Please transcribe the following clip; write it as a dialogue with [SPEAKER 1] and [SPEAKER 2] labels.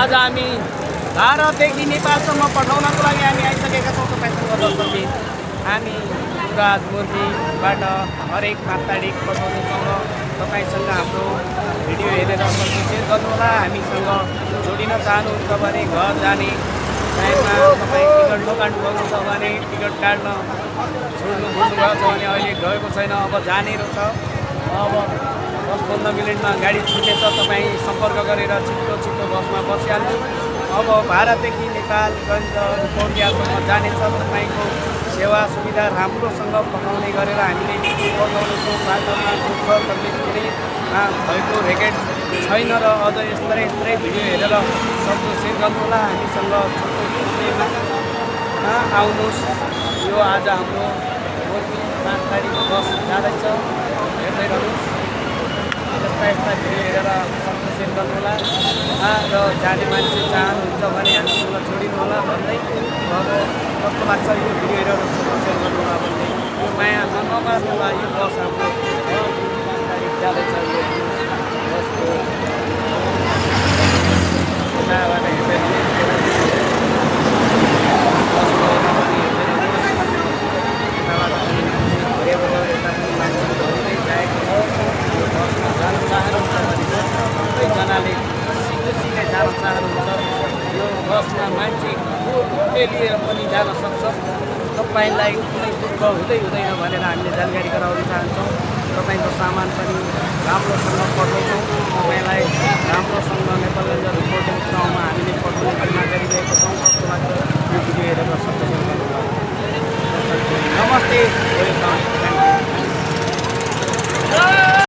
[SPEAKER 1] आज हामी भारतदेखि नेपालसम्म पठाउनको लागि हामी आइसकेका छौँ तपाईँसँग दर्शकबिन। हामी युवराज मुर्तीबाट हरेक 5 तारिक पठाउनेछौँ र तपाईँसँग हाम्रो भिडियो हेरेर सबैले सेयर गर्नुहोला। हामीसँग जोडिन चाहनुहुन्छ भने घर जाने टाइममा तपाईँ टिकट नकाट्नु छ भने टिकट काट्न छोड्नु भुल्नुभएको छ भने अहिले गएको छैन, अब जाने छ। अब 10-15 मिनटमा गाडी छुट्नेछ, तपाईँ सम्पर्क गरेर छिटो बसमा बसिहाल्नु। अब भारतदेखि नेपालगञ्ज कोरियासम्म जानेछ। तपाईँको सेवा सुविधा राम्रोसँग पठाउने गरेर हामीले पठाउनेछौँ। बाटोमा दुःख तकलिफ कुनै भएको रेकेट छैन र अझ यस्तै भिडियो हेरेर सक्दो सेयर गर्नुहोला। हामीसँग छुट्टै आउनुहोस्। यो आज हाम्रो 5 तारिक बस जाँदैछ, हेर्दै रहनुहोस्। यस्ता भिडियो हेरेर सक्दो सेयर गर्नुहोला र जाने मान्छे चाहनुहुन्छ भने हामीसँग जोडिनु होला भन्दै अब कस्तो लाग्छ यो भिडियो हेरेर सक्दो सेयर गर्नुहोला भन्दै यो माया नमार्नुहोला। यो बस हाम्रो 5 तारिक जाँदैछ। यो बसको यताबाट हेर्दै जान चाहनुहुन्छ यो बसमा मान्छे लिएर पनि जान सक्छ। तपाईँलाई कुनै दुःख हुँदैन भनेर हामीले जानकारी गराउन चाहन्छौँ। तपाईँको सामान पनि राम्रोसँग पठाउँछौँ। तपाईँलाई राम्रोसँग नेपालगञ्ज रिपोर्टिङ ठाउँमा हामीले पठाउने जिम्मा गरिरहेको छौँ। कस्तो लाग्छ यो भिडियो हेरेर सक्छ। नमस्ते।